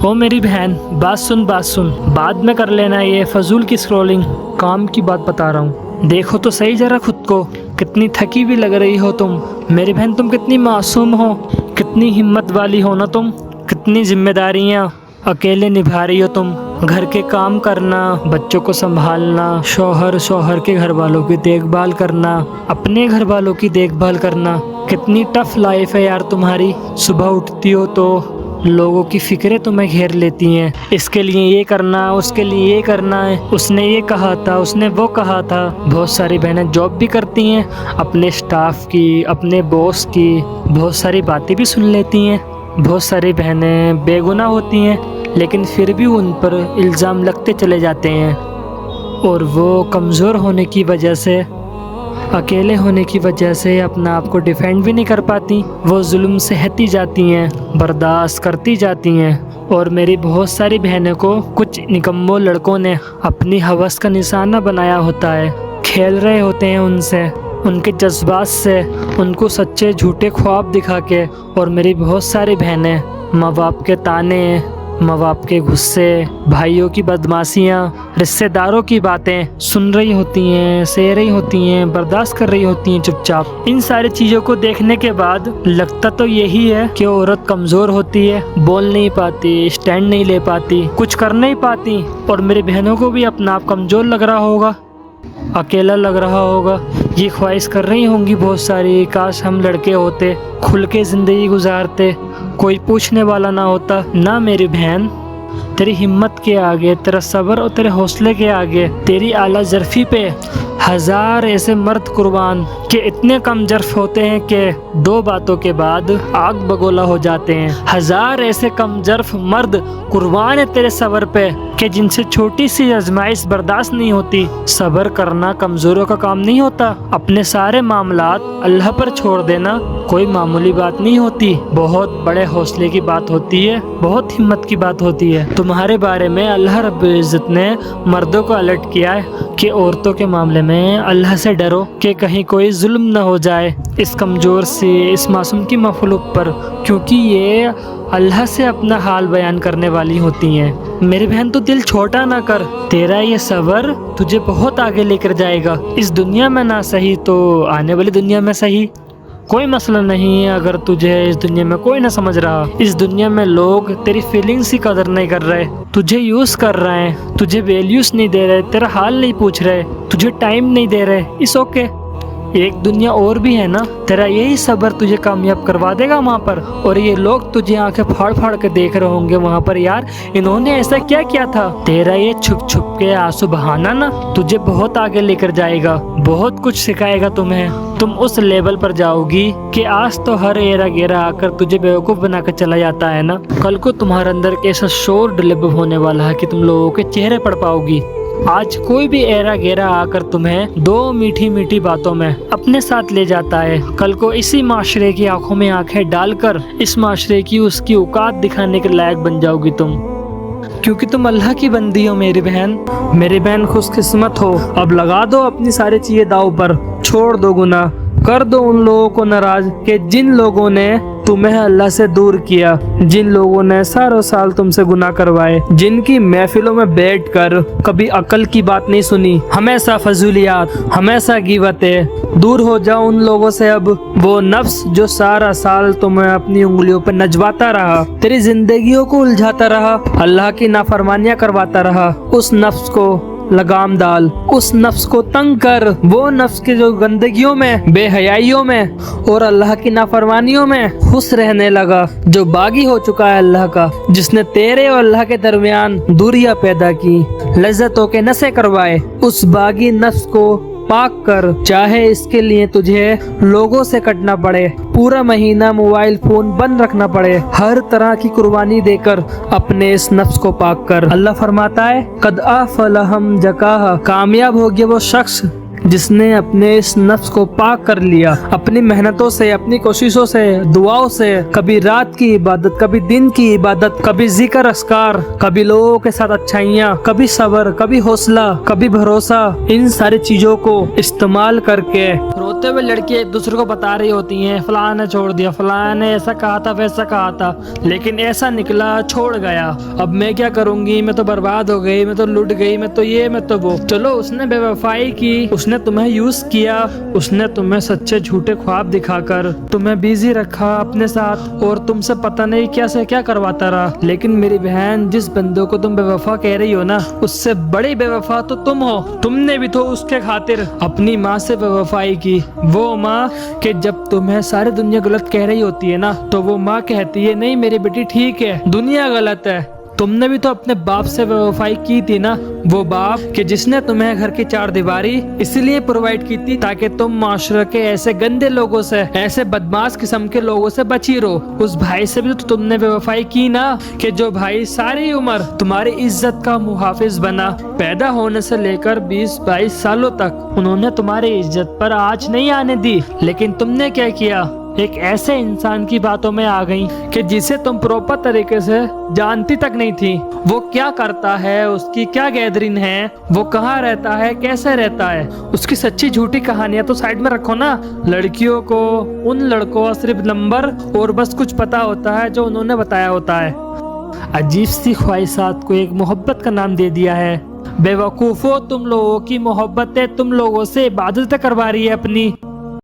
ओ मेरी बहन, बात सुन बाद में कर लेना ये फजूल की स्क्रॉलिंग। काम की बात बता रहा हूँ। देखो तो सही जरा खुद को, कितनी थकी भी लग रही हो तुम। मेरी बहन तुम कितनी मासूम हो, कितनी हिम्मत वाली हो ना तुम। कितनी जिम्मेदारियाँ अकेले निभा रही हो तुम। घर के काम करना, बच्चों को संभालना, शौहर के घर वालों की देखभाल करना, अपने घर वालों की देखभाल करना। कितनी टफ लाइफ है यार तुम्हारी। सुबह उठती हो तो लोगों की फिक्रें तुम्हें घेर लेती हैं। इसके लिए ये करना, उसके लिए ये करना है, उसने ये कहा था, उसने वो कहा था। बहुत सारी बहनें जॉब भी करती हैं, अपने स्टाफ की, अपने बॉस की बहुत सारी बातें भी सुन लेती हैं। बहुत सारी बहनें बेगुनाह होती हैं, लेकिन फिर भी उन पर इल्ज़ाम लगते चले जाते हैं, और वो कमज़ोर होने की वजह से, अकेले होने की वजह से अपना आप को डिफेंड भी नहीं कर पाती। वो जुल्म सहती जाती हैं, बर्दाश्त करती जाती हैं। और मेरी बहुत सारी बहनों को कुछ निकम्मों लड़कों ने अपनी हवस का निशाना बनाया होता है। खेल रहे होते हैं उनसे, उनके जज्बात से, उनको सच्चे झूठे ख्वाब दिखा के। और मेरी बहुत सारी बहनें माँ बाप के ताने, माँ बाप के गुस्से, भाइयों की बदमाशियाँ, रिश्तेदारों की बातें सुन रही होती हैं, सह रही होती हैं, बर्दाश्त कर रही होती हैं चुपचाप। इन सारी चीज़ों को देखने के बाद लगता तो यही है कि औरत कमज़ोर होती है, बोल नहीं पाती, स्टैंड नहीं ले पाती, कुछ कर नहीं पाती। और मेरी बहनों को भी अपना आप कमज़ोर लग रहा होगा, अकेला लग रहा होगा। ये ख्वाहिश कर रही होंगी बहुत सारी, काश हम लड़के होते, खुल के ज़िंदगी गुजारते, कोई पूछने वाला ना होता। ना मेरी बहन, तेरी हिम्मत के आगे, तेरा सब्र और तेरे हौसले के आगे, तेरी आला ज़र्फ़ी पे हज़ार ऐसे मर्द कुर्बान के इतने कम ज़र्फ़ होते हैं कि दो बातों के बाद आग बगोला हो जाते हैं। हज़ार ऐसे कम ज़र्फ़ मर्द कुर्बान है तेरे सब्र पे कि जिनसे छोटी सी आजमाइश बर्दाश्त नहीं होती। सब्र करना कमज़ोरों का काम नहीं होता। अपने सारे मामलात अल्लाह पर छोड़ देना कोई मामूली बात नहीं होती, बहुत बड़े हौसले की बात होती है, बहुत हिम्मत की बात होती है। तुम्हारे बारे में अल्लाह रब्बुल इज़्ज़त ने मर्दों को अलर्ट किया है कि औरतों के मामले में अल्लाह से डरो कि कहीं कोई जुल्म न हो जाए इस कमज़ोर से, इस मासूम की मखलूक पर, क्योंकि ये अल्लाह से अपना हाल बयान करने वाली होती हैं। मेरी बहन तो दिल छोटा ना कर, तेरा ये सब्र तुझे बहुत आगे लेकर जाएगा। इस दुनिया में ना सही तो आने वाली दुनिया में सही। कोई मसला नहीं है अगर तुझे इस दुनिया में कोई ना समझ रहा। इस दुनिया में लोग तेरी फीलिंग्स की कदर नहीं कर रहे, तुझे यूज़ कर रहे हैं, तुझे वैल्यूज़ नहीं दे रहे, तेरा हाल नहीं पूछ रहे, तुझे टाइम नहीं दे रहे। इट्स ओके, एक दुनिया और भी है ना। तेरा यही सब्र तुझे कामयाब करवा देगा वहाँ पर। और ये लोग तुझे आंखें फाड़ फाड़ के देख रहे होंगे वहाँ पर, यार इन्होंने ऐसा क्या किया था। तेरा ये छुप छुप के आंसू बहाना ना तुझे बहुत आगे लेकर जाएगा, बहुत कुछ सिखाएगा तुम्हें। तुम उस लेवल पर जाओगी कि आज तो हर एरा गेरा आकर तुझे बेवकूफ़ बना कर चला जाता है ना, कल को तुम्हारे अंदर कैसा शोर डिलीवर होने वाला है कि तुम लोगों के चेहरे पढ़ पाओगी। आज कोई भी एरा गेरा आकर तुम्हें दो मीठी मीठी बातों में अपने साथ ले जाता है, कल को इसी माशरे की आंखों में आंखें डालकर इस माशरे की उसकी औकात दिखाने के लायक बन जाओगी तुम, क्योंकि तुम अल्लाह की बंदी हो। मेरी बहन खुशकिस्मत हो। अब लगा दो अपनी सारी चीजें दाव पर, छोड़ दो गुनाह, कर दो उन लोगों को नाराज कि जिन लोगों ने तुम्हें अल्लाह से दूर किया, जिन लोगों ने सारों साल तुमसे गुनाह करवाए, जिनकी महफिलों में बैठकर कभी अकल की बात नहीं सुनी, हमेशा फजूलियात, हमेशा गिबतें। दूर हो जाओ उन लोगों से। अब वो नफ्स जो सारा साल तुम्हें अपनी उंगलियों पर नचवाता रहा, तेरी जिंदगियों को उलझाता रहा, अल्लाह की नाफरमानियां करवाता रहा, उस नफ्स को लगाम डाल, उस नफ्स को तंग कर। वो नफ्स के जो गंदगियों में, बेहयाइयों में और अल्लाह की नाफरमानियों में खुश रहने लगा, जो बागी हो चुका है अल्लाह का, जिसने तेरे और अल्लाह के दरमियान दूरियां पैदा की, लज्जतों के नशे करवाए, उस बागी नफ्स को पाक कर। चाहे इसके लिए तुझे लोगों से कटना पड़े, पूरा महीना मोबाइल फोन बंद रखना पड़े, हर तरह की कुर्बानी देकर अपने इस नफ्स को पाक कर। अल्लाह फरमाता है, कद अफ़लह मन ज़क्काहा, कामयाब हो गया वो शख्स جس نے اپنے اس نفس کو پاک کر لیا اپنی محنتوں سے، اپنی کوششوں سے، دعاؤں سے، کبھی رات کی عبادت، کبھی دن کی عبادت، کبھی ذکر اذکار، کبھی لوگوں کے ساتھ اچھائیاں، کبھی صبر، کبھی حوصلہ، کبھی بھروسہ، ان ساری چیزوں کو استعمال کر کے روتے ہوئے لڑکی ایک دوسرے کو بتا رہی ہوتی ہیں فلاں نے چھوڑ دیا، فلاں نے ایسا کہا تھا، ویسا کہا تھا، لیکن ایسا نکلا، چھوڑ گیا، اب میں کیا کروں گی، میں تو برباد ہو گئی، میں تو لٹ گئی، میں تو یہ، میں تو وہ۔ چلو اس نے بے وفائی کی، اس نے تمہیں یوز کیا، اس نے تمہیں سچے جھوٹے خواب دکھا کر تمہیں بیزی رکھا اپنے ساتھ اور تم سے پتہ نہیں کیا سے کیا کرواتا رہا، لیکن میری بہن جس بندوں کو تم بے وفا کہہ رہی ہو نا، اس سے بڑی بے وفا تو تم ہو۔ تم نے بھی تو اس کے خاطر اپنی ماں سے بے وفائی کی، وہ ماں کہ جب تمہیں ساری دنیا غلط کہہ رہی ہوتی ہے نا تو وہ ماں کہتی ہے نہیں میری بیٹی ٹھیک ہے، دنیا غلط ہے۔ تم نے بھی تو اپنے باپ سے بے وفائی کی تھی نا، وہ باپ کہ جس نے تمہیں گھر کی چار دیواری اس لیے پرووائڈ کی تھی تاکہ تم معاشرے کے ایسے گندے لوگوں سے، ایسے بدماش قسم کے لوگوں سے بچی رہو۔ اس بھائی سے بھی تو تم نے بے وفائی کی نا، کہ جو بھائی ساری عمر تمہاری عزت کا محافظ بنا، پیدا ہونے سے لے کر 20-22 سالوں تک انہوں نے تمہاری عزت پر آنچ نہیں آنے دی، لیکن تم نے کیا کیا، ایک ایسے انسان کی باتوں میں آ گئی کہ جسے تم پراپر طریقے سے جانتی تک نہیں تھی، وہ کیا کرتا ہے، اس کی کیا گیدرنگ ہے، وہ کہاں رہتا ہے، کیسے رہتا ہے، اس کی سچی جھوٹی کہانیاں تو سائڈ میں رکھو نا۔ لڑکیوں کو، ان لڑکوں کو صرف نمبر اور بس کچھ پتا ہوتا ہے جو انہوں نے بتایا ہوتا ہے۔ عجیب سی خواہشات کو ایک محبت کا نام دے دیا ہے۔ بے وقوفو، تم لوگوں کی محبتیں تم لوگوں سے عبادتیں کروا رہی ہے اپنی۔